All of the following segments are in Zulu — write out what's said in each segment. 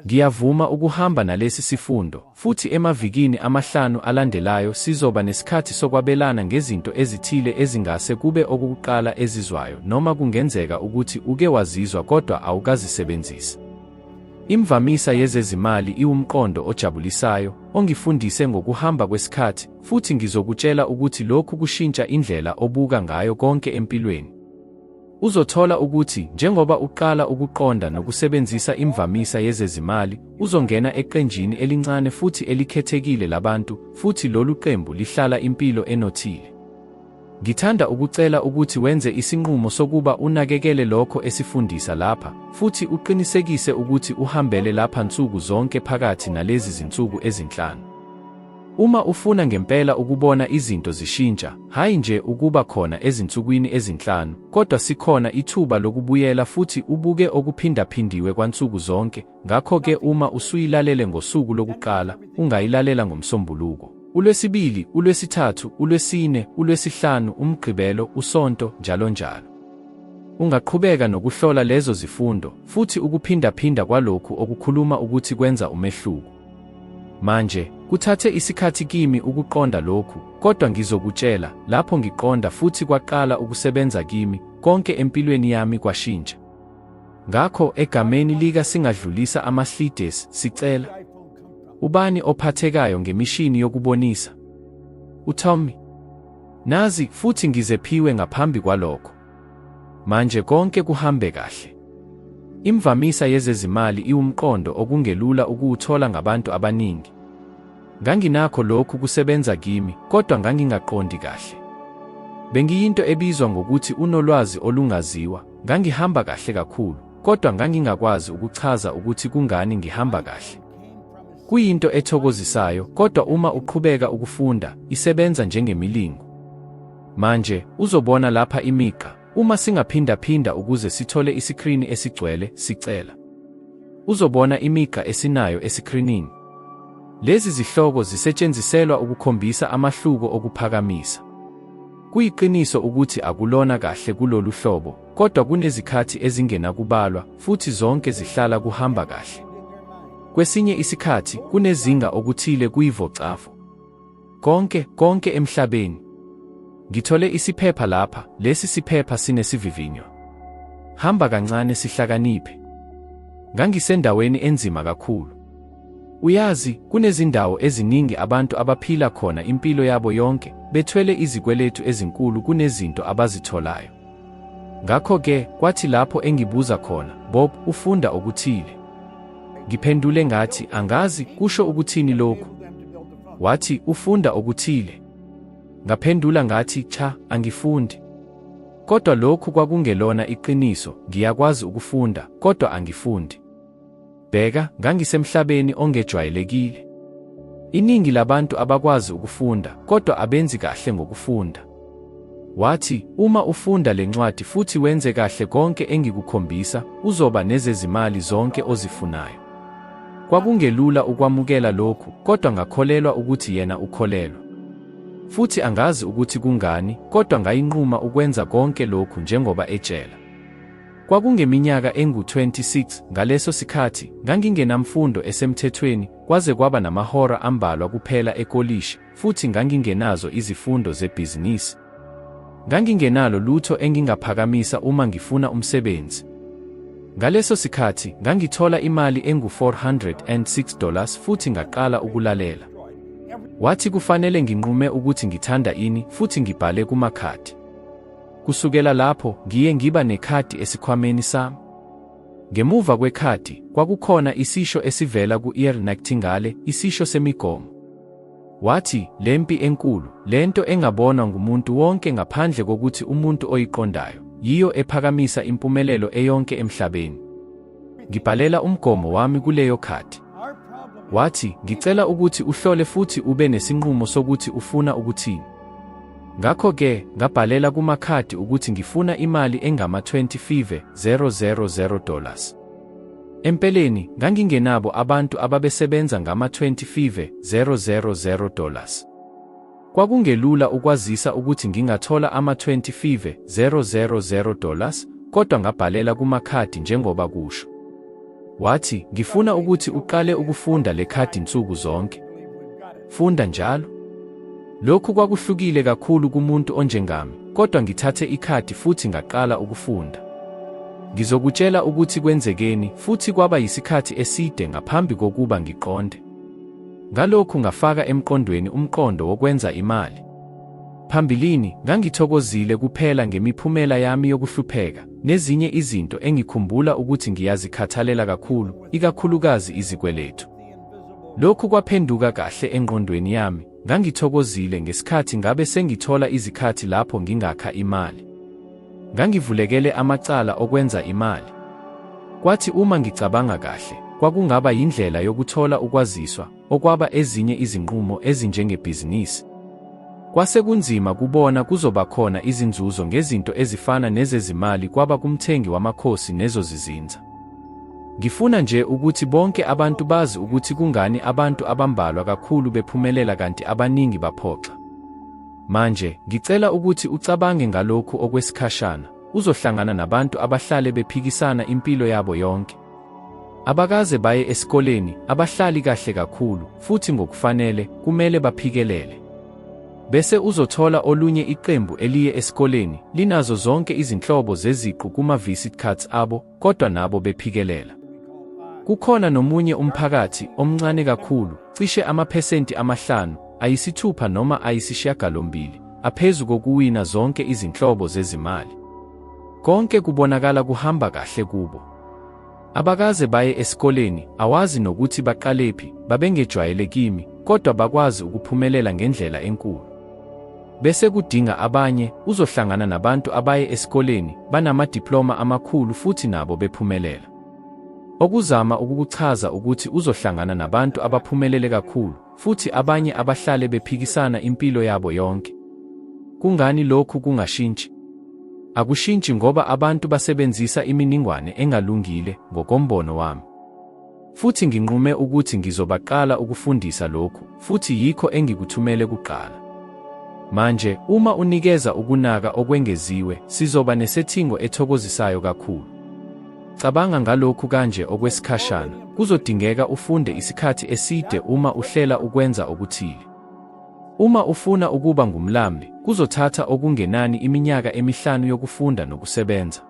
Ngiyavuma ukuhamba nalesi sifundo, futhi emavikini amahlanu alandelayo sizoba nesikhathi sokwabelana ngezinto ezithile ezingase kube okokuqala ezizwayo noma kungenzeka ukuthi uke wazizwa kodwa awukazisebenzisi. Imvamisa yezezimali iwumqondo ojabulisayo, ongifundise ngokuhamba kwesikhathi, futhi ngizokutshela ukuthi lokhu kushintsha indlela obuka ngayo konke empilweni. Uzothola ukuthi njengoba uqala ukuqonda nokusebenzisa imvamisa yezezimali, uzongena eqenjini elincane futhi elikhethekile labantu, futhi lolu qembu lihlala impilo enothile. Ngithanda ukucela ukuthi wenze isinqumo sokuba unakekele lokho esifundisa lapha, futhi uqinisekise ukuthi uhambele lapha nsuku zonke phakathi nalezi zinsuku ezinhlanu. Uma ufuna ngempela ukubona izinto zishintsha, hayi nje ukuba khona ezinsukwini ezinhlanu, kodwa sikhona ithuba lokubuyela futhi ubuke okuphindaphindiwe kwansuku zonke. Ngakho-ke uma usuyilalele ngosuku lokuqala, ungayilalela ngomsombuluko, uLwesibili, uLwesithathu, uLwesine, uLwesihlanu, uMgqibelo, uSonto, njalo. Ungaqhubeka nokuhlola lezo zifundo, futhi ukuphindaphinda kwalokhu okukhuluma ukuthi kwenza umehluko. Manje, kuthathe isikhathi kimi ukuqonda lokhu, kodwa ngizokutshela, lapho ngiqonda futhi kwaqala ukusebenza kimi, konke empilweni yami kwashintsha. Ngakho, egameni lika singadlulisa ama-slides, sicela. Ubani ophathekayo ngemishini yokubonisa? UTommy. Nazi, futhi ngizephiwe ngaphambi kwalokho. Manje konke kuhambe kahle. Imvamisa yezezimali iwumqondo okungelula ukuwuthola ngabantu abaningi. Nganginakho lokhu kusebenza kimi, kodwa ngangingaqondi kahle. Bengiyinto ebizwa ngokuthi unolwazi olungaziwa, ngangihamba kahle kakhulu, kodwa ngangingakwazi ukuchaza ukuthi kungani ngihamba kahle. Kuyinto ethokozisayo, kodwa uma uqhubeka ukufunda, isebenza njengemilingo. Manje, uzobona lapha imigqa. Uma singaphindaphinda ukuze sithole isikrini esigcwele, sicela. Uzobona imigqa esinayo esikrinini. Lezi zihloko zisetshenziselwa ukukhombisa amahluko okuphakamisa. Kuyiqiniso ukuthi akulona kahle kulolu hlobo, kodwa kunezikhathi ezingenakubalwa, futhi zonke zihlala kuhamba kahle. Kwesinye isikhathi, kunezinga okuthile kuyivocavo. Konke emhlabeni. Ngithole isiphepha lapha, lesi siphepha sinesivivinyo. Hamba kancane sihlakaniphe. Ngangisendaweni enzima kakhulu. Uyazi, kunezindawo eziningi abantu abaphila khona impilo yabo yonke, bethwele izikweletu ezinkulu kunezinto abazitholayo. Ngakho-ke, kwathi lapho engibuza khona, Bob, ufunda okuthile? Ngiphendule ngathi, angazi, kusho ukuthini lokhu? Wathi, ufunda okuthile? Ngaphendula ngathi, cha, angifundi. Kodwa lokhu kwakungelona iqiniso, ngiyakwazi ukufunda, kodwa angifundi. Bheka, ngangisemhlabeni ongejwayelekile. Iningi labantu abakwazi ukufunda, kodwa abenzi kahle ngokufunda. Wathi, uma ufunda le ncwadi futhi wenze kahle konke engikukhombisa, uzoba nezezimali zonke ozifunayo. Kwakungelula ukwamukela lokhu, kodwa ngakholelwa ukuthi yena ukholelwa. Futhi angazi ukuthi kungani, kodwa ngayinquma ukwenza konke lokhu njengoba etshela. Kwakungeminyaka engu-26, ngaleso sikhathi, ngangingenamfundo esemthethweni, kwaze kwaba namahora ambalwa kuphela ekolishi, futhi ngangingenazo izifundo zebhizinisi. Ngangingenalo lutho engingaphakamisa uma ngifuna umsebenzi. Ngaleso sikhathi, ngangithola imali engu-$406 futhi ngaqala ukulalela. Wathi kufanele nginqume ukuthi ngithanda ini futhi ngibhale kumakhadi. Kusukela lapho, ngiye ngiba nekhadi esikhwameni sami. Ngemuva kwekhadi, kwakukhona isisho esivela ku-Earl Nightingale, isisho semigomo. Wathi, lempi enkulu, lento engabonwa ngumuntu wonke ngaphandle kokuthi umuntu oyiqondayo, yiyo ephakamisa impumelelo eyonke emhlabeni. Ngibhalela umgomo wami kuleyo khadi. Wathi, ngicela ukuthi uhlole futhi ube nesinqumo sokuthi ufuna ukuthini. Ngakho-ke, ngabhalela kumakhadi ukuthi ngifuna imali engama-$25,000. Empeleni, ngangingenabo abantu ababesebenza ngama-$25,000. Kwakungelula ukwazisa ukuthi ngingathola ama-$25,000, kodwa ngabhalela kumakhadi njengoba kusho. Wathi, ngifuna ukuthi uqale ukufunda le khadi nsuku zonke. Funda njalo. Lokhu kwakuhlukile kakhulu kumuntu onjengami, kodwa ngithathe ikhadi futhi ngaqala ukufunda. Ngizokutshela ukuthi kwenzekeni futhi kwaba yisikhathi eside ngaphambi kokuba ngiqonde. Ngalokhu ngafaka emqondweni umqondo wokwenza imali. Phambilini ngangithokozile kuphela ngemiphumela yami yokuhlupheka nezinye izinto engikhumbula ukuthi ngiyazikhathalela kakhulu, ikakhulukazi izikweletu. Lokhu kwaphenduka kahle engqondweni yami. Ngangithokozile ngesikhathi ngabe sengithola izikhathi lapho ngingakha imali. Ngangivulekele amacala okwenza imali. Kwathi uma ngicabanga kahle, kwakungaba yindlela yokuthola ukwaziswa okwaba ezinye izinqumo ezinjengebhizinisi. Kwase kunzima kubona kuzoba khona izinzuzo ngezinto ezifana nezezimali kwaba kumthengi wamakhosi nezo zizinza. Ngifuna nje ukuthi bonke abantu bazi ukuthi kungani abantu abambalwa kakhulu bephumelela kanti abaningi baphoxa. Manje, ngicela ukuthi ucabange ngalokhu okwesikhashana. Uzohlangana nabantu abahlale bephikisana impilo yabo yonke. Abakaze baye esikoleni, abahlali kahle kakhulu, futhi ngokufanele, kumele baphikelele. Bese uzothola olunye iqembu eliye esikoleni, linazo zonke izinhlobo zeziqu kuma-visit cards abo, kodwa nabo bephikelela. Kukhona nomunye umphakathi omncane kakhulu, cishe amaphesenti 5, 6 noma 8, aphezu kokuwina zonke izinhlobo zezimali. Konke kubonakala kuhamba kahle kubo. Abakaze baye esikoleni, awazi nokuthi baqalephi, babengejwayele kimi, kodwa bakwazi ukuphumelela ngendlela enkulu. Bese kudinga abanye, uzohlangana nabantu abaye esikoleni, banamadiploma amakhulu futhi nabo bephumelela. Okuzama ukukuchaza ukuthi uzohlangana nabantu abaphumelele kakhulu, futhi abanye abahlale bephikisana impilo yabo yonke. Kungani lokhu kungashintshi? Akushintshi ngoba abantu basebenzisa imininingwane engalungile ngokombono wami. Futhi nginqume ukuthi ngizobaqala ukufundisa lokhu, futhi yikho engikuthumele kuqala. Manje, uma unikeza ukunaka okwengeziwe, sizoba nesethingo ethokozisayo kakhulu. Cabanga ngalokhu kanje okwesikhashana, kuzodingeka ufunde isikhathi eside uma uhlela ukwenza okuthile. Uma ufuna ukuba ngumlamli, kuzothatha okungenani iminyaka 5 yokufunda nokusebenza.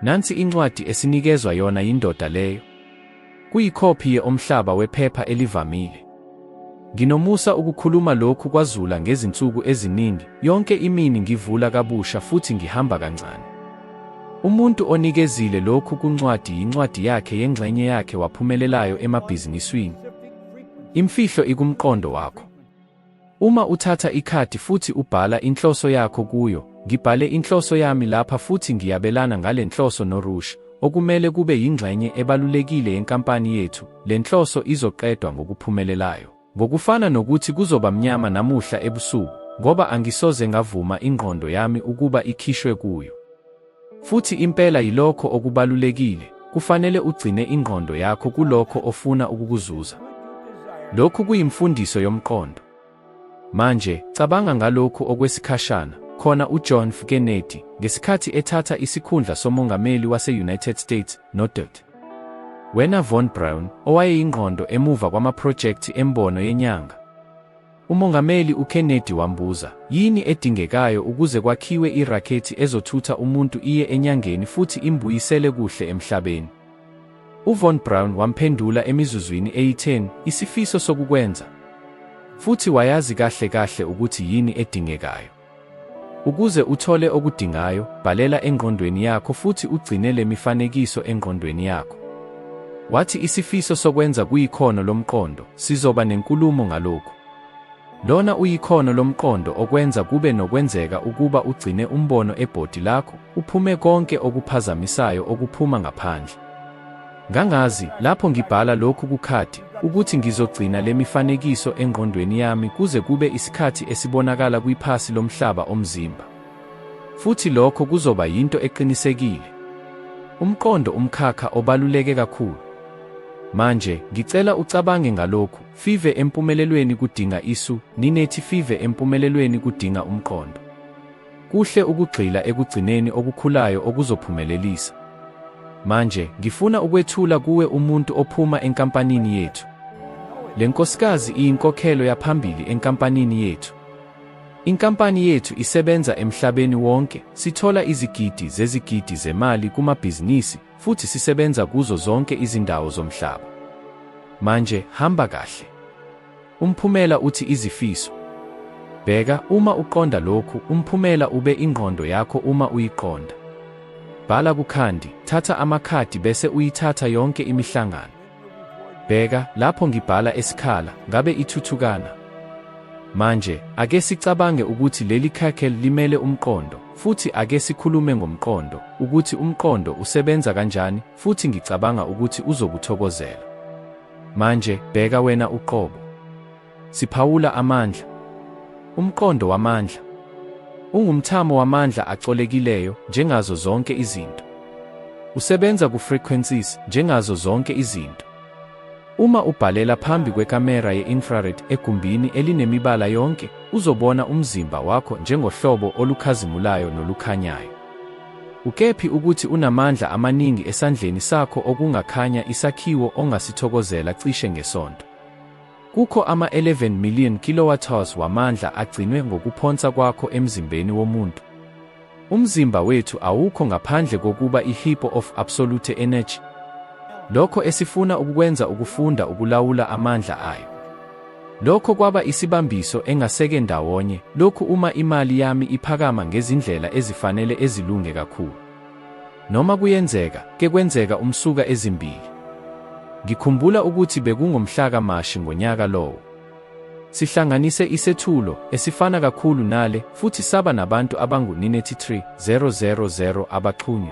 Nansi incwadi esinikezwa yona yindoda leyo. Kuyikhophi ye-omhlaba wephepha elivamile. Nginomusa ukukhuluma lokhu kwazula ngezinsuku eziningi, yonke imini ngivula kabusha futhi ngihamba kancane. Umuntu onikezile lokhu kuncwadi yincwadi yakhe yengxenye yakhe waphumelelayo emabhizinisini. Imfihlo ikumqondo wakho. Uma uthatha ikhadi futhi ubhala inhloso yakho kuyo, ngibhale inhloso yami lapha futhi ngiyabelana ngale nhloso noRush, okumele kube yingxenye ebalulekile yenkampani yethu. Le nhloso izoqedwa ngokuphumelelayo. Ngokufana nokuthi kuzoba mnyama namuhla ebusuku, ngoba angisoze ngavuma ingqondo yami ukuba ikhishwe kuyo. Futhi impela yilokho okubalulekile, kufanele ugcine ingqondo yakho kulokho ofuna ukukuzuza. Lokhu kuyimfundiso yomqondo. Manje, cabanga ngalokhu okwesikhashana, khona uJohn F. Kennedy, ngesikhathi ethatha isikhundla somongameli wase-United States, no-Dkt. Werner von Braun, owayeyingqondo emuva kwamaphrojekthi embono yenyanga. Umongameli uKennedy wambuza, yini edingekayo ukuze kwakhiwe irakethi ezothutha umuntu iye enyangeni futhi imbuyisele kuhle emhlabeni? UVon Braun wamphendula emizuzwini eyi-10, isifiso sokukwenza. Futhi wayazi kahle kahle ukuthi yini edingekayo. Ukuze uthole okudingayo, bhalela engqondweni yakho futhi ugcine le mifanekiso engqondweni yakho. Wathi isifiso sokwenza kuyikhono lomqondo, sizoba nenkulumo ngalokhu. Lona uyikhono lomqondo okwenza kube nokwenzeka ukuba ugcine umbono ebhodi lakho, uphume konke okuphazamisayo okuphuma ngaphandle. Ngangazi, lapho ngibhala lokhu kukhadi, ukuthi ngizogcina le mifanekiso engqondweni yami kuze kube isikhathi esibonakala kwiphasi lomhlaba omzimba. Futhi lokho kuzoba yinto eqinisekile. Umqondo umkhakha obaluleke kakhulu. Manje, ngicela ucabange ngalokhu, five empumelelweni kudinga isu, ninethi five empumelelweni kudinga umqondo. Kuhle ukugxila ekugcineni okukhulayo okuzophumelelisa. Manje, ngifuna ukwethula kuwe umuntu ophuma enkampanini yethu. Le nkosikazi iyinkokhelo yaphambili enkampanini yethu. Inkampani yethu isebenza emhlabeni wonke, sithola izigidi zezigidi zemali kumabhizinisi, futhi sisebenza kuzo zonke izindawo zomhlaba. Manje, hamba kahle. Umphumela uthi izifiso. Bheka, uma uqonda lokhu, umphumela ube ingqondo yakho uma uyiqonda. Bhala kukhandi, thatha amakhadi bese uyithatha yonke imihlangano. Bheka, lapho ngibhala esikhala, ngabe ithuthukana. Manje, ake sicabange ukuthi leli khakhe limele umqondo, futhi ake sikhulume ngomqondo, ukuthi umqondo usebenza kanjani, futhi ngicabanga ukuthi uzokuthokozela. Manje, bheka wena uqobo. Siphawula amandla. Umqondo wamandla. Ungumthamo wamandla acolekileyo, njengazo zonke izinto. Usebenza ku-frequencies, njengazo zonke izinto. Uma ubhalela phambi kwekamera ye-infrared egumbini elinemibala yonke, uzobona umzimba wakho njengohlobo olukhazimulayo nolukhanyayo. Ukephi ukuthi unamandla amaningi esandleni sakho okungakhanya isakhiwo ongasithokozela cishe ngesonto. Kukho ama-11 million kilowatts wamandla agcinwe ngokuphonsa kwakho emzimbeni womuntu. Umzimba wethu awukho ngaphandle kokuba i-heap of absolute energy. Lokho esifuna ukukwenza ukufunda ukulawula amandla ayo. Lokho kwaba isibambiso engaseke ndawonye, lokhu uma imali yami iphakama ngezindlela ezifanele ezilunge kakhulu. Noma kuyenzeka, ke kwenzeka umsuka ezimbili. Ngikhumbula ukuthi bekungomhlaka Mashi ngonyaka lowo. Sihlanganise isethulo esifana kakhulu nale futhi saba nabantu abangu-93,000 abaxhunywe.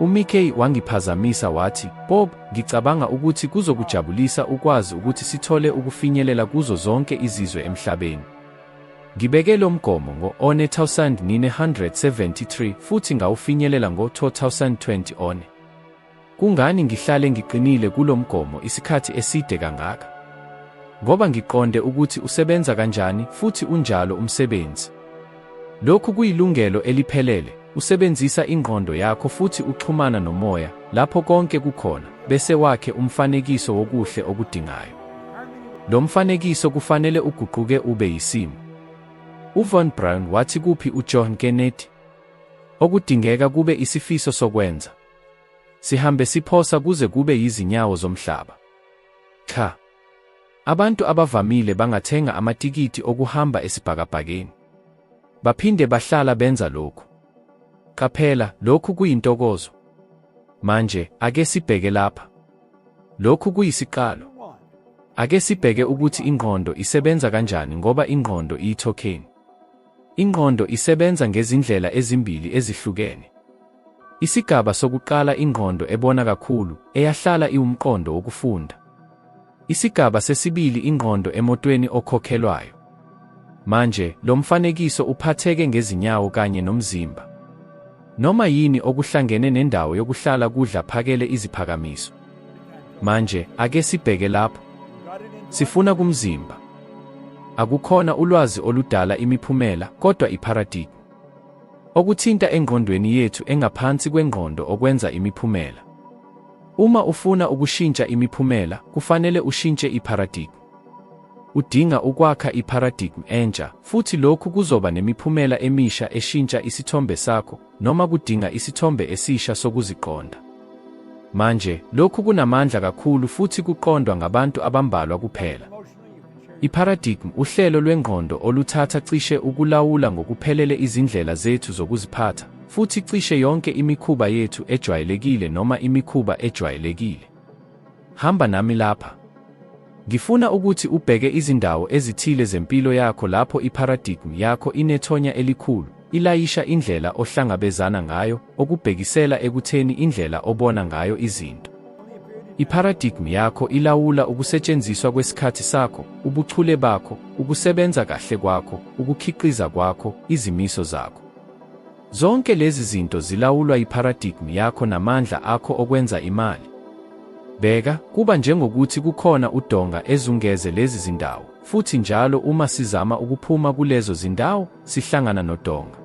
uMickey wangiphazamisa wathi, "Bob, ngicabanga ukuthi kuzokujabulisa ukwazi ukuthi sithole ukufinyelela kuzo zonke izizwe emhlabeni." Ngibeke lo mgomo ngo-1973 futhi ngawufinyelela ngo-2020 one. Kungani ngihlale ngiqinile kulo mgomo isikhathi eside kangaka? Ngoba ngiqonde ukuthi usebenza kanjani futhi unjalo umsebenzi. Lokhu kuyilungelo eliphelele, usebenzisa ingqondo yakho futhi uxhumana nomoya, lapho konke kukhona, bese wakhe umfanekiso wokuhle okudingayo. Lo mfanekiso kufanele uguquke ube yisimo. UVon Braun wathi kuphi uJohn Kennedy? Okudingeka kube isifiso sokwenza. Sihambe siphosa kuze kube yizinyawo zomhlaba. Cha. Abantu abavamile bangathenga amatikiti okuhamba esibhakabhakeni. Baphinde bahlala benza lokhu. Qaphela, lokhu kuyintokozo. Manje, ake sibheke lapha. Lokhu kuyisiqalo. Ake sibheke ukuthi ingqondo isebenza kanjani ngoba ingqondo iyithokheni. Ingqondo isebenza ngezindlela ezimbili ezihlukene. Isigaba sokuqala ingqondo ebona kakhulu, eyahlala iwumqondo wokufunda. Isigaba sesibili ingqondo emotweni okhokhelwayo. Manje, lo mfanekiso uphatheke ngezinyawo kanye nomzimba. Noma yini okuhlangene nendawo yokuhlala kudla phakele iziphakamiso. Manje, ake sibheke lapho. Sifuna kumzimba. Akukhona ulwazi oludala imiphumela, kodwa iparadigm. Okuthinta engqondweni yethu engaphansi kwengqondo okwenza imiphumela. Uma ufuna ukushintsha imiphumela, kufanele ushintshe iparadigm. Udinga ukwakha iparadigm entsha, futhi lokhu kuzoba nemiphumela emisha eshintsha isithombe sakho, noma kudinga isithombe esisha sokuziqonda. Manje, lokhu kunamandla kakhulu futhi kuqondwa ngabantu abambalwa kuphela. Iparadigm uhlelo lwengqondo oluthatha cishe ukulawula ngokuphelele izindlela zethu zokuziphatha, futhi cishe yonke imikhuba yethu ejwayelekile noma imikhuba ejwayelekile. Hamba nami lapha. Ngifuna ukuthi ubheke izindawo ezithile zempilo yakho lapho iparadigm yakho inethonya elikhulu, ilayisha indlela ohlangabezana ngayo, okubhekisela ekutheni indlela obona ngayo izinto. Iparadigm yakho ilawula ukusetshenziswa kwesikhathi sakho, ubuchule bakho, ukusebenza kahle kwakho, ukukhiqiza kwakho, izimiso zakho. Zonke lezi zinto zilawulwa iparadigm yakho namandla akho okwenza imali. Bheka, kuba njengokuthi kukhona udonga ezungeze lezi zindawo, futhi njalo uma sizama ukuphuma kulezo zindawo, sihlangana nodonga.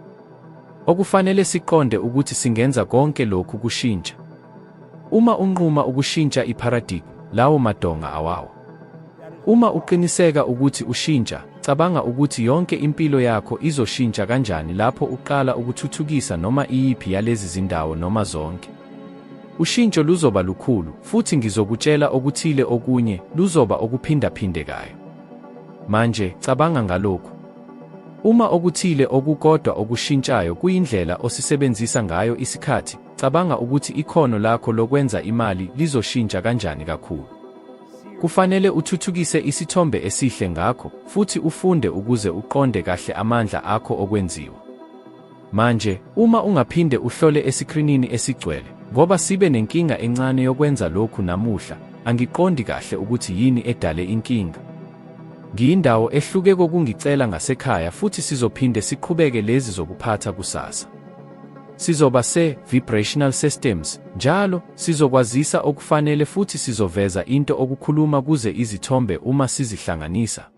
Okufanele siqonde ukuthi singenza konke lokhu kushintsha. Uma unquma ukushintsha iparadigm, lawo madonga awawo. Uma uqiniseka ukuthi ushintsha, cabanga ukuthi yonke impilo yakho izoshintsha kanjani lapho uqala ukuthuthukisa noma iyiphi yalezi zindawo noma zonke. Ushintsho luzoba lukhulu, futhi ngizokutshela okuthile okunye, luzoba okuphindaphindekayo. Manje, cabanga ngalokhu. Uma okuthile okukodwa okushintshayo kuyindlela osisebenzisa ngayo isikhathi, cabanga ukuthi ikhono lakho lokwenza imali lizoshintsha kanjani kakhulu. Kufanele uthuthukise isithombe esihle ngakho, futhi ufunde ukuze uqonde kahle amandla akho okwenziwa. Manje, uma ungaphinde uhlole esikrinini esigcwele, ngoba sibe nenkinga encane yokwenza lokhu namuhla, angiqondi kahle ukuthi yini edale inkinga. Ngiyindawo ehluke kokungicela ngasekhaya futhi sizophinde siqhubeke lezi zokuphatha kusasa. Sizoba se-vibrational systems, njalo, sizokwazisa okufanele futhi sizoveza into okukhuluma kuze izithombe uma sizihlanganisa.